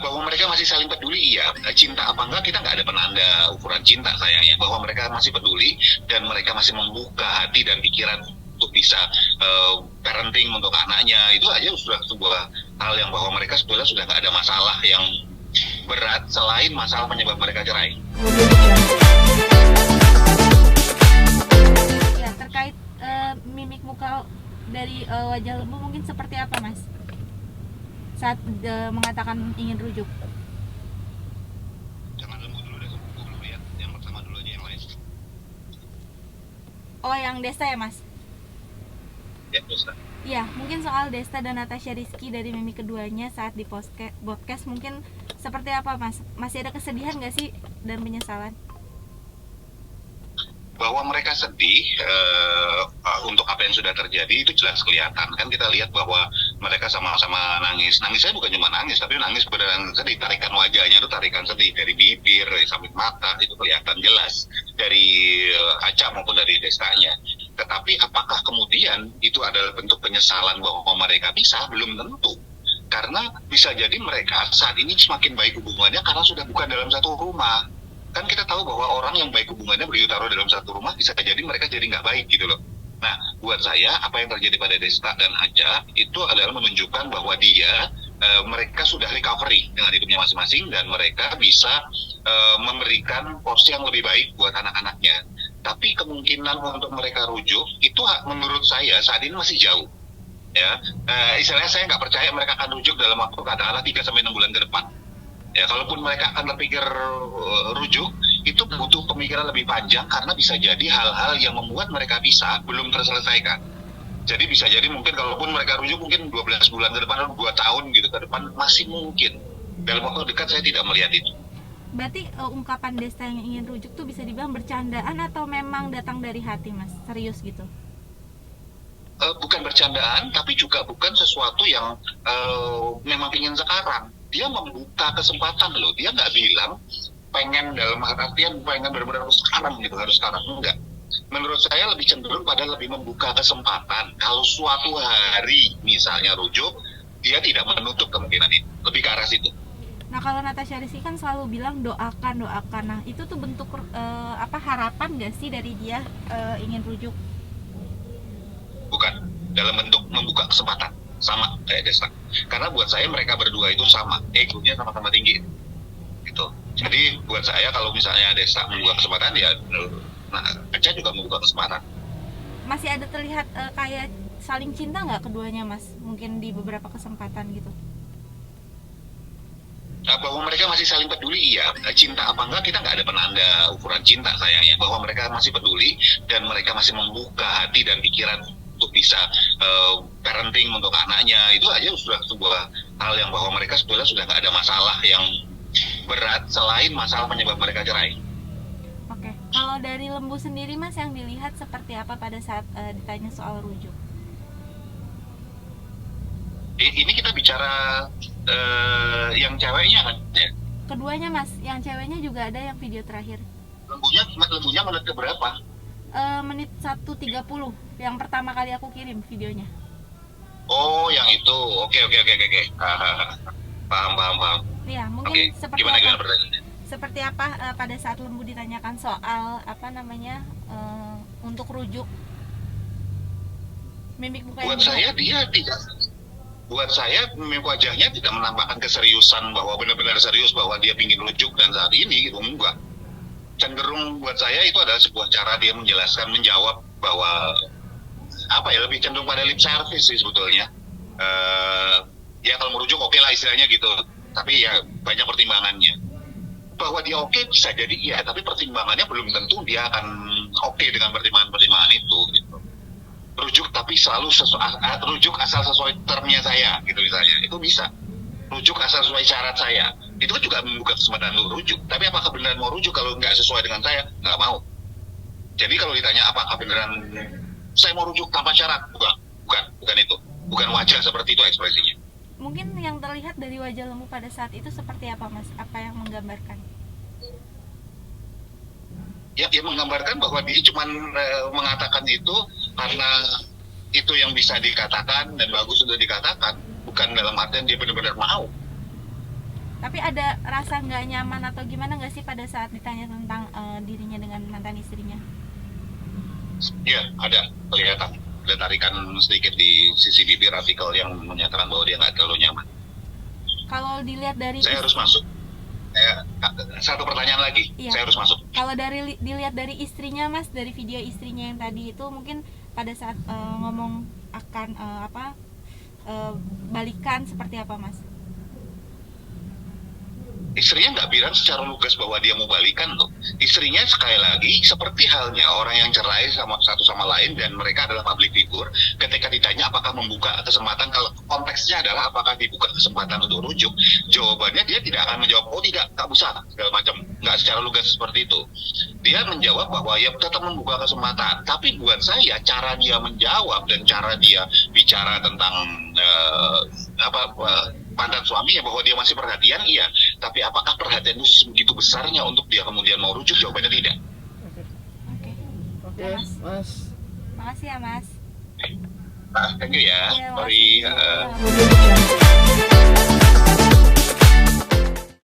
Bahwa mereka masih saling peduli, iya. Cinta apa enggak kita nggak ada penanda ukuran cinta sayangnya. Bahwa mereka masih peduli dan mereka masih membuka hati dan pikiran untuk bisa parenting untuk anaknya, itu aja sudah sebuah hal yang bahwa mereka sebetulnya sudah nggak ada masalah yang berat selain masalah penyebab mereka cerai. Ya, terkait mimik muka dari wajah lembu mungkin seperti apa, Mas? Saat mengatakan ingin rujuk. Jangan lembu dulu deh, lembu belum lihat. Yang pertama dulu aja yang lain. Oh, yang Desta ya, Mas? Ya, bisa. Ya, mungkin soal Desta dan Natasha Rizky dari mimik keduanya saat di podcast mungkin seperti apa, Mas? Masih ada kesedihan nggak sih dan penyesalan? Bahwa mereka sedih untuk apa yang sudah terjadi itu jelas kelihatan. Kan kita lihat bahwa mereka sama-sama nangis. Nangisnya bukan cuma nangis, tapi nangis beneran sedih. Tarikan wajahnya itu tarikan sedih. Dari bibir, dari samping mata, itu kelihatan jelas. Dari Aca maupun dari Destanya. Tetapi apakah kemudian itu adalah bentuk penyesalan bahwa mereka pisah? Belum tentu. Karena bisa jadi mereka saat ini semakin baik hubungannya karena sudah bukan dalam satu rumah. Kan kita tahu bahwa orang yang baik hubungannya begitu taruh dalam satu rumah bisa jadi mereka jadi nggak baik gitu loh. Nah, buat saya apa yang terjadi pada Desta dan Aja itu adalah menunjukkan bahwa mereka sudah recovery dengan hidupnya masing-masing dan mereka bisa memberikan porsi yang lebih baik buat anak-anaknya. Tapi kemungkinan untuk mereka rujuk itu menurut saya saat ini masih jauh. Ya, istilahnya saya nggak percaya mereka akan rujuk dalam waktu katakanlah 3-6 bulan ke depan. Ya, kalaupun mereka akan berpikir rujuk, itu butuh pemikiran lebih panjang karena bisa jadi hal-hal yang membuat mereka bisa belum terselesaikan. Jadi bisa jadi mungkin kalaupun mereka rujuk mungkin 12 bulan ke depan atau 2 tahun gitu ke depan masih mungkin. Dalam waktu dekat saya tidak melihat itu. Berarti ungkapan Desta yang ingin rujuk tuh bisa dibilang bercandaan atau memang datang dari hati, Mas? Serius gitu? Bukan bercandaan, tapi juga bukan sesuatu yang memang ingin sekarang. Dia membuka kesempatan loh. Dia nggak bilang pengen dalam artian pengen benar-benar harus sekarang enggak. Menurut saya lebih cenderung pada lebih membuka kesempatan. Kalau suatu hari misalnya rujuk, dia tidak menutup kemungkinan itu. Lebih ke arah situ. Nah, kalau Natasha Rizky kan selalu bilang doakan. Nah, itu tuh bentuk harapan nggak sih dari dia ingin rujuk? Bukan, dalam bentuk membuka kesempatan. Sama kayak Desta. Karena buat saya mereka berdua itu sama, egonya sama-sama tinggi gitu. Jadi buat saya kalau misalnya Desta membuka kesempatan ya Aca juga membuka kesempatan. Masih ada terlihat kayak saling cinta nggak keduanya, Mas? Mungkin di beberapa kesempatan gitu. Bahwa mereka masih saling peduli, iya. Cinta apa enggak kita nggak ada penanda ukuran cinta sayangnya. Bahwa mereka masih peduli dan mereka masih membuka hati dan pikiran untuk bisa parenting untuk anaknya, itu aja sudah sebuah hal yang bahwa mereka sebetulnya sudah nggak ada masalah yang berat selain masalah penyebab mereka cerai. Oke, kalau dari Lembu sendiri, Mas, yang dilihat seperti apa pada saat ditanya soal rujuk? Ini kita bicara yang ceweknya kan ya? Keduanya, Mas, yang ceweknya juga ada yang video terakhir. Lembunya menit ke berapa? Menit 1:30 yang pertama kali aku kirim videonya. Oh, yang itu. Oke. Paham. Ya, mungkin seperti gimana apa? pertanyaannya? Seperti apa pada saat Lembu ditanyakan soal untuk rujuk mimik muka yang buat saya mimik wajahnya tidak menampakkan keseriusan bahwa benar-benar serius bahwa dia ingin rujuk dan saat ini gitu, enggak. Cenderung buat saya itu adalah sebuah cara dia menjawab bahwa lebih cenderung pada lip service sih sebetulnya. Ya kalau merujuk oke lah istilahnya gitu, tapi ya banyak pertimbangannya. Bahwa dia oke bisa jadi iya, tapi pertimbangannya belum tentu dia akan oke dengan pertimbangan itu gitu. Rujuk tapi selalu rujuk asal sesuai termnya saya gitu misalnya, itu bisa. Rujuk asal sesuai syarat saya, itu kan juga membuka kesempatan untuk rujuk. Tapi apakah beneran mau rujuk kalau nggak sesuai dengan saya? Nggak mau. Jadi kalau ditanya apakah beneran saya mau rujuk tanpa syarat, bukan itu, bukan wajah seperti itu ekspresinya. Mungkin yang terlihat dari wajah Lembu pada saat itu seperti apa, Mas? Apa yang menggambarkan? Ya menggambarkan bahwa dia cuma mengatakan itu karena itu yang bisa dikatakan dan bagus untuk dikatakan, bukan dalam artian dia benar-benar mau. Tapi ada rasa nggak nyaman atau gimana nggak sih pada saat ditanya tentang dirinya dengan mantan istrinya? Iya, ada kelihatan. Ada tarikan sedikit di sisi bibir artikel yang menyatakan bahwa dia nggak terlalu nyaman. Kalau dilihat dari Saya harus masuk. Satu pertanyaan lagi, Iya. saya harus masuk. Kalau dilihat dari istrinya Mas, dari video istrinya yang tadi itu mungkin pada saat ngomong akan balikan seperti apa Mas? Istrinya nggak bilang secara lugas bahwa dia mau balikan loh. Istrinya sekali lagi seperti halnya orang yang cerai sama satu sama lain dan mereka adalah public figure. Ketika ditanya apakah membuka kesempatan, kalau konteksnya adalah apakah dibuka kesempatan untuk rujuk, jawabannya dia tidak akan menjawab oh tidak, tak usah segala macam. Nggak secara lugas seperti itu. Dia menjawab bahwa ya tetap membuka kesempatan. Tapi buat saya cara dia menjawab dan cara dia bicara tentang mantan suaminya bahwa dia masih perhatian, iya. Tapi apakah perhatian itu begitu besarnya untuk dia kemudian mau rujuk? Jawabannya tidak. Oke. Oke, Mas. Makasih ya Mas. Nah, thank you ya. Iya, Sorry. makasih.